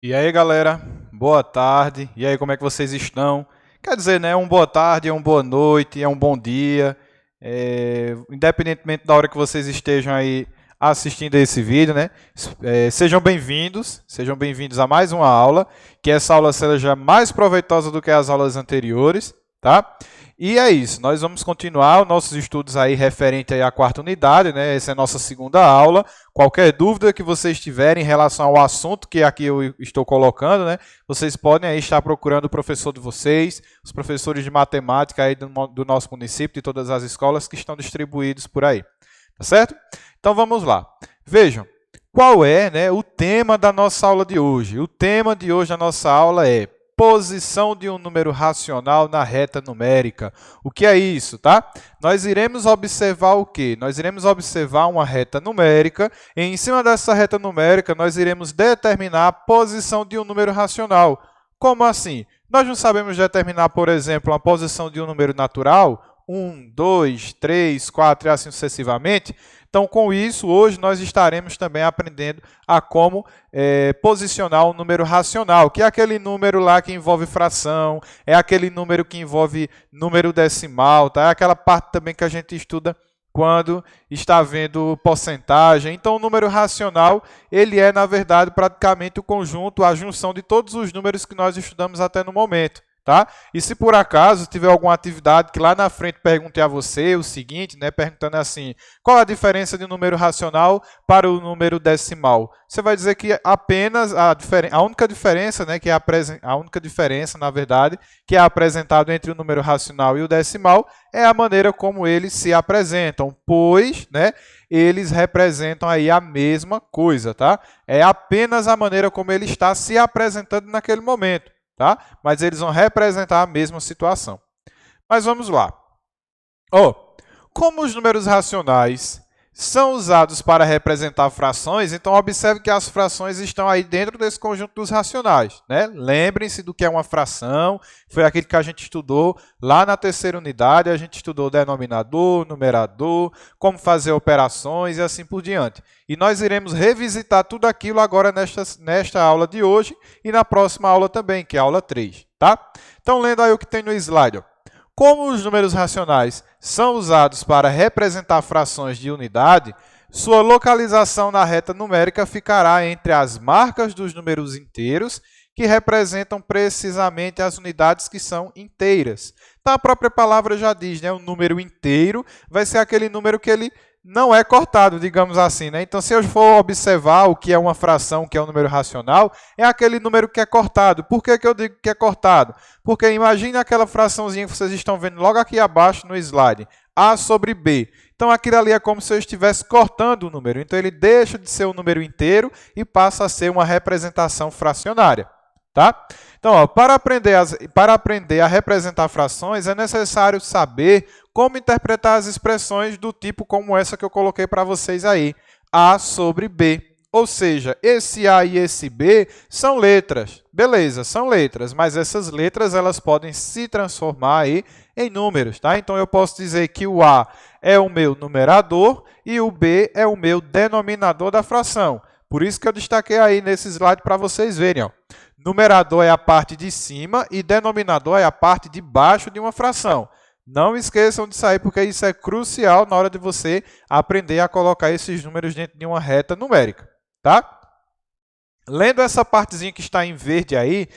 E aí, galera, boa tarde. E aí, como é que vocês estão? Quer dizer, né, um boa tarde, é uma boa noite, é um bom dia. Independentemente da hora que vocês estejam aí assistindo esse vídeo, né? Sejam bem-vindos a mais uma aula, que essa aula seja mais proveitosa do que as aulas anteriores, tá? E é isso, nós vamos continuar os nossos estudos aí referente aí à quarta unidade, né? Essa é a nossa segunda aula. Qualquer dúvida que vocês tiverem em relação ao assunto que aqui eu estou colocando, né? Vocês podem aí estar procurando o professor de vocês, os professores de matemática aí do nosso município, de todas as escolas que estão distribuídos por aí, tá certo? Então vamos lá. Vejam, qual é, né, o tema da nossa aula de hoje? O tema de hoje da nossa aula é posição de um número racional na reta numérica. O que é isso, tá? Nós iremos observar o quê? Nós iremos observar uma reta numérica e em cima dessa reta numérica nós iremos determinar a posição de um número racional. Como assim? Nós não sabemos determinar, por exemplo, a posição de um número natural? 1, 2, 3, 4 e assim sucessivamente. Então, com isso, hoje nós estaremos também aprendendo a como posicionar um número racional, que é aquele número lá que envolve fração, é aquele número que envolve número decimal, tá? É aquela parte também que a gente estuda quando está vendo porcentagem. Então, o número racional, ele é, na verdade, praticamente o conjunto, a junção de todos os números que nós estudamos até no momento. Tá? E se por acaso tiver alguma atividade que lá na frente perguntei a você o seguinte, né, perguntando assim, qual a diferença de um número racional para o número decimal? Você vai dizer que apenas a única diferença, né, a única diferença, na verdade, que é apresentado entre o número racional e o decimal é a maneira como eles se apresentam, pois, né, eles representam aí a mesma coisa, tá? É apenas a maneira como ele está se apresentando naquele momento. Tá? Mas eles vão representar a mesma situação. Mas vamos lá. Como os números racionais são usados para representar frações, então observe que as frações estão aí dentro desse conjunto dos racionais, né? Lembrem-se do que é uma fração, foi aquilo que a gente estudou lá na terceira unidade, a gente estudou denominador, numerador, como fazer operações e assim por diante. E nós iremos revisitar tudo aquilo agora nesta aula de hoje e na próxima aula também, que é a aula 3. Tá? Então, lendo aí o que tem no slide. Como os números racionais são usados para representar frações de unidade, sua localização na reta numérica ficará entre as marcas dos números inteiros, que representam precisamente as unidades que são inteiras. Então, a própria palavra já diz, né? O número inteiro vai ser aquele número que ele não é cortado, digamos assim, né? Então, se eu for observar o que é uma fração, o que é um número racional, é aquele número que é cortado. Por que eu digo que é cortado? Porque imagine aquela fraçãozinha que vocês estão vendo logo aqui abaixo no slide, A sobre B. Então, aquilo ali é como se eu estivesse cortando o número. Então, ele deixa de ser um número inteiro e passa a ser uma representação fracionária. Tá? Então, para aprender a representar frações, é necessário saber como interpretar as expressões do tipo como essa que eu coloquei para vocês aí, A sobre B. Ou seja, esse A e esse B são letras. Beleza, são letras, mas essas letras elas podem se transformar aí em números. Tá? Então, eu posso dizer que o A é o meu numerador e o B é o meu denominador da fração. Por isso que eu destaquei aí nesse slide para vocês verem. Ó. Numerador é a parte de cima e denominador é a parte de baixo de uma fração. Não esqueçam disso aí, porque isso é crucial na hora de você aprender a colocar esses números dentro de uma reta numérica. Tá? Lendo essa partezinha que está em verde aí,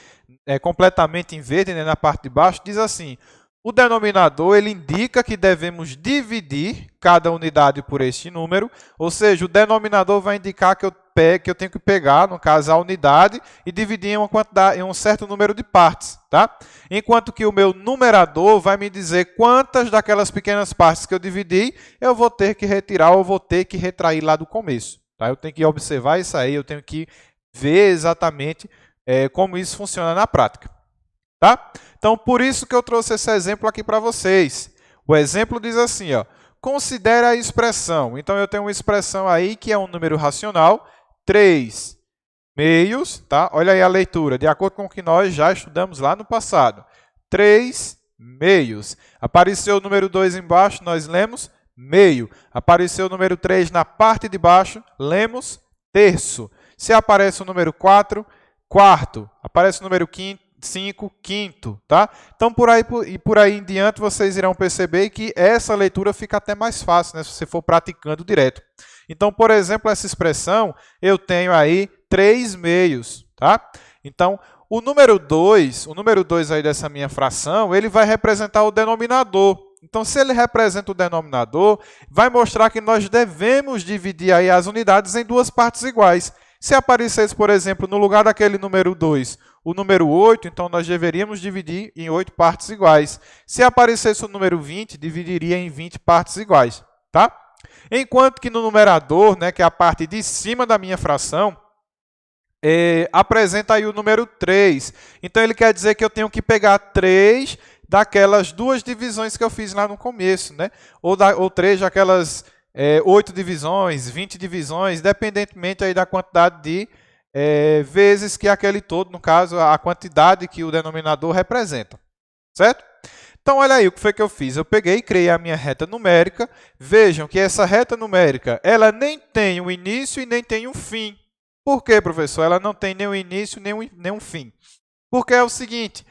completamente em verde, né, na parte de baixo, diz assim, o denominador ele indica que devemos dividir cada unidade por este número, ou seja, o denominador vai indicar que eu tenho que pegar, no caso, a unidade e dividir em um certo número de partes. Tá? Enquanto que o meu numerador vai me dizer quantas daquelas pequenas partes que eu dividi eu vou ter que retirar ou vou ter que retrair lá do começo. Tá? Eu tenho que observar isso aí, eu tenho que ver exatamente como isso funciona na prática. Tá? Então, por isso que eu trouxe esse exemplo aqui para vocês. O exemplo diz assim, ó, considere a expressão. Então, eu tenho uma expressão aí que é um número racional, 3 meios, tá? Olha aí a leitura, de acordo com o que nós já estudamos lá no passado. 3 meios. Apareceu o número 2 embaixo, nós lemos meio. Apareceu o número 3 na parte de baixo, lemos terço. Se aparece o número 4, quarto. Aparece o número 5, quinto, tá? Então, por aí em diante, vocês irão perceber que essa leitura fica até mais fácil, né? Se você for praticando direto. Então, por exemplo, essa expressão, eu tenho aí 3 meios, tá? Então, o número 2 aí dessa minha fração, ele vai representar o denominador. Então, se ele representa o denominador, vai mostrar que nós devemos dividir aí as unidades em duas partes iguais. Se aparecesse, por exemplo, no lugar daquele número 2, o número 8, então nós deveríamos dividir em 8 partes iguais. Se aparecesse o número 20, dividiria em 20 partes iguais, tá? Enquanto que no numerador, né, que é a parte de cima da minha fração, apresenta aí o número 3. Então, ele quer dizer que eu tenho que pegar 3 daquelas duas divisões que eu fiz lá no começo, né? Ou 3 daquelas 8 divisões, 20 divisões, independentemente aí da quantidade de vezes que aquele todo, no caso, a quantidade que o denominador representa, certo? Então, olha aí o que foi que eu fiz. Eu peguei e criei a minha reta numérica. Vejam que essa reta numérica, ela nem tem um início e nem tem um fim. Por quê, professor? Ela não tem nem um início nem um fim. Porque é o seguinte,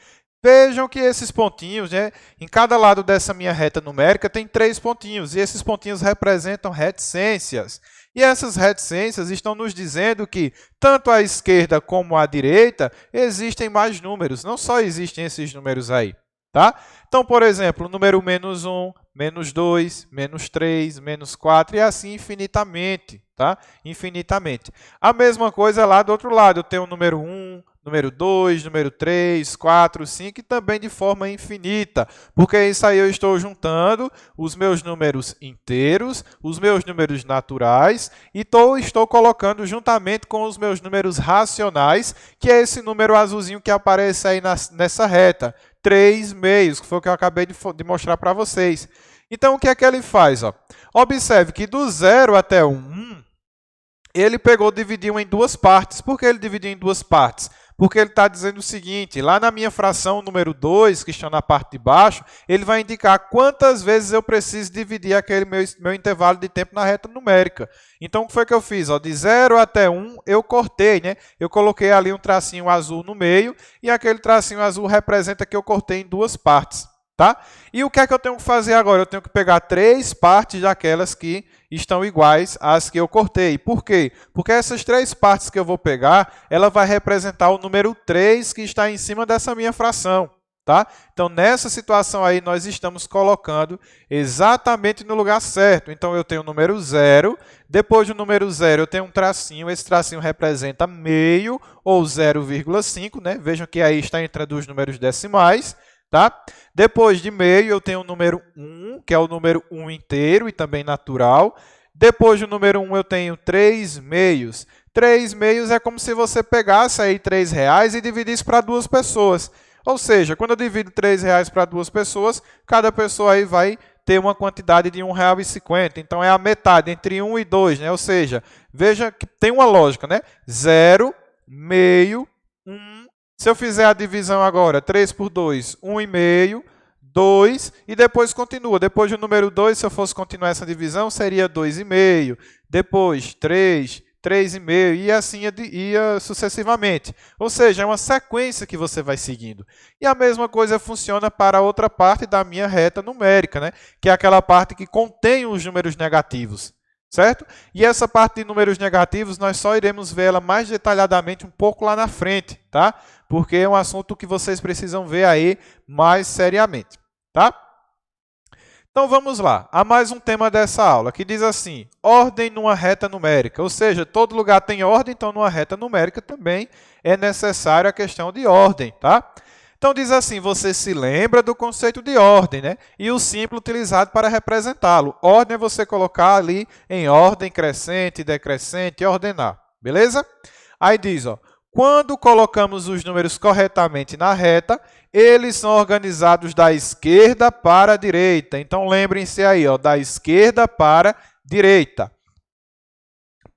vejam que esses pontinhos, né, em cada lado dessa minha reta numérica tem 3 pontinhos, e esses pontinhos representam reticências. E essas reticências estão nos dizendo que, tanto à esquerda como à direita, existem mais números, não só existem esses números aí. Tá? Então, por exemplo, o número menos 1, menos 2, menos 3, menos 4 e assim infinitamente. Tá? Infinitamente. A mesma coisa lá do outro lado. Eu tenho o número 1, número 2, número 3, 4, 5 e também de forma infinita. Porque isso aí eu estou juntando os meus números inteiros, os meus números naturais e estou colocando juntamente com os meus números racionais, que é esse número azulzinho que aparece aí nessa reta. 3 meios, que foi o que eu acabei de mostrar para vocês. Então, o que é que ele faz? Ó? Observe que do 0 até o 1, ele dividiu em duas partes. Por que ele dividiu em duas partes? Porque ele está dizendo o seguinte, lá na minha fração número 2, que está na parte de baixo, ele vai indicar quantas vezes eu preciso dividir aquele meu intervalo de tempo na reta numérica. Então, o que foi que eu fiz? Ó, de 0 até 1, eu cortei, né? Eu coloquei ali um tracinho azul no meio, e aquele tracinho azul representa que eu cortei em duas partes. Tá? E o que é que eu tenho que fazer agora? Eu tenho que pegar 3 partes daquelas que estão iguais às que eu cortei. Por quê? Porque essas 3 partes que eu vou pegar, ela vai representar o número 3 que está em cima dessa minha fração. Tá? Então, nessa situação aí, nós estamos colocando exatamente no lugar certo. Então, eu tenho o número 0. Depois do número 0, eu tenho um tracinho. Esse tracinho representa meio ou 0,5. Né? Vejam que aí está entre os números decimais. Tá? Depois de meio, eu tenho o número 1, que é o número 1 inteiro e também natural. Depois do número 1, eu tenho 3 meios. 3 meios é como se você pegasse aí R$3 e dividisse para 2 pessoas. Ou seja, quando eu divido R$3 para 2 pessoas, cada pessoa aí vai ter uma quantidade de R$1,50. Então, é a metade, entre 1 e 2. Né? Ou seja, veja que tem uma lógica. Né? 0, meio, 1. Se eu fizer a divisão agora, 3 por 2, 1,5, 2, e depois continua. Depois do número 2, se eu fosse continuar essa divisão, seria 2,5, depois 3, 3,5, e assim ia sucessivamente. Ou seja, é uma sequência que você vai seguindo. E a mesma coisa funciona para a outra parte da minha reta numérica, né? Que é aquela parte que contém os números negativos. Certo? E essa parte de números negativos, nós só iremos ver ela mais detalhadamente um pouco lá na frente, tá? Porque é um assunto que vocês precisam ver aí mais seriamente, tá? Então, vamos lá. Há mais um tema dessa aula, que diz assim, ordem numa reta numérica. Ou seja, todo lugar tem ordem, então numa reta numérica também é necessária a questão de ordem, tá? Então, diz assim, você se lembra do conceito de ordem, né? E o símbolo utilizado para representá-lo. Ordem é você colocar ali em ordem crescente, decrescente e ordenar, beleza? Aí diz, ó, quando colocamos os números corretamente na reta, eles são organizados da esquerda para a direita. Então, lembrem-se aí, ó, da esquerda para a direita,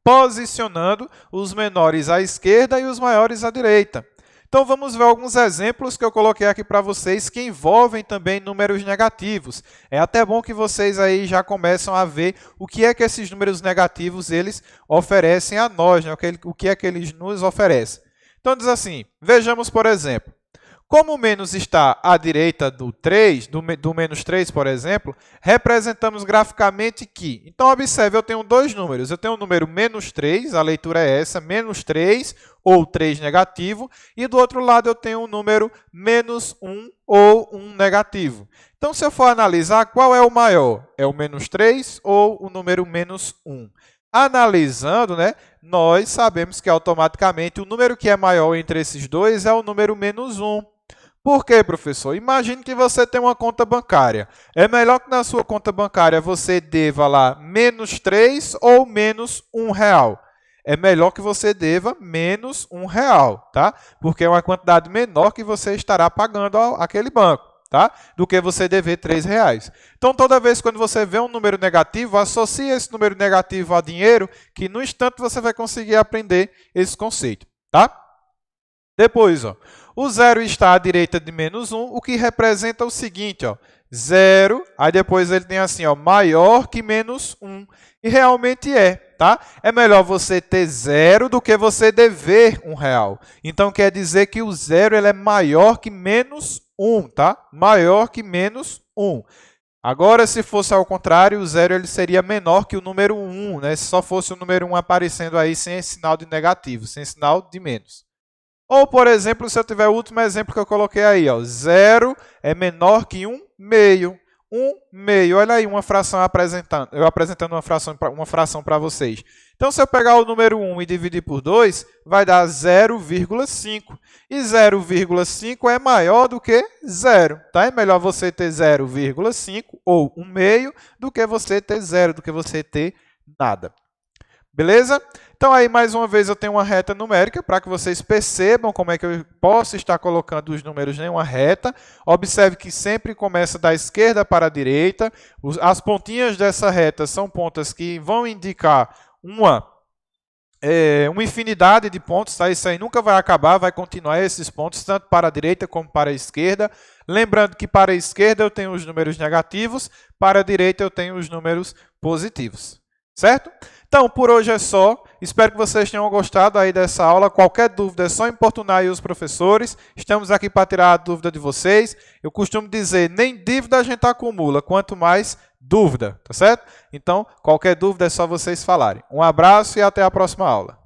posicionando os menores à esquerda e os maiores à direita. Então, vamos ver alguns exemplos que eu coloquei aqui para vocês que envolvem também números negativos. É até bom que vocês aí já começam a ver o que é que esses números negativos eles oferecem a nós, né? O que é que eles nos oferecem. Então, diz assim, vejamos, por exemplo, como o menos está à direita do 3, do menos 3, por exemplo, representamos graficamente que. Então, observe, eu tenho dois números. Eu tenho o número menos 3, a leitura é essa, menos 3, ou 3 negativo, e do outro lado eu tenho o número menos 1, ou 1 negativo. Então, se eu for analisar, qual é o maior? É o menos 3 ou o número menos 1? Analisando, né, nós sabemos que automaticamente o número que é maior entre esses dois é o número menos 1. Por quê, professor? Imagine que você tem uma conta bancária. É melhor que na sua conta bancária você deva lá menos 3 ou menos R$1. É melhor que você deva menos R$1, tá? Porque é uma quantidade menor que você estará pagando àquele banco, tá? Do que você dever R$3. Então, toda vez quando você vê um número negativo, associe esse número negativo a dinheiro, que no instante você vai conseguir aprender esse conceito, tá? Depois, ó, o zero está à direita de menos 1, o que representa o seguinte, ó, 0, aí depois ele tem assim, ó, maior que menos 1, e realmente é, tá? É melhor você ter 0 do que você dever R$1. Então, quer dizer que o 0 ele é maior que menos 1, tá? Maior que menos 1. Agora, se fosse ao contrário, o 0 ele seria menor que o número 1, né? Se só fosse o número 1 aparecendo aí sem esse sinal de negativo, sem sinal de menos. Ou, por exemplo, se eu tiver o último exemplo que eu coloquei aí, ó, 0 é menor que 1 meio. 1 meio, olha aí uma fração eu apresentando uma fração para vocês. Então, se eu pegar o número 1 e dividir por 2, vai dar 0,5. E 0,5 é maior do que 0. Tá? É melhor você ter 0,5 ou 1 meio do que você ter 0, do que você ter nada. Beleza? Então, aí, mais uma vez, eu tenho uma reta numérica para que vocês percebam como é que eu posso estar colocando os números em uma reta. Observe que sempre começa da esquerda para a direita. As pontinhas dessa reta são pontas que vão indicar uma infinidade de pontos. Tá? Isso aí nunca vai acabar, vai continuar esses pontos, tanto para a direita como para a esquerda. Lembrando que para a esquerda eu tenho os números negativos, para a direita eu tenho os números positivos. Certo? Então, por hoje é só. Espero que vocês tenham gostado aí dessa aula. Qualquer dúvida é só importunar aí os professores. Estamos aqui para tirar a dúvida de vocês. Eu costumo dizer, nem dívida a gente acumula, quanto mais dúvida, tá certo? Então, qualquer dúvida é só vocês falarem. Um abraço e até a próxima aula.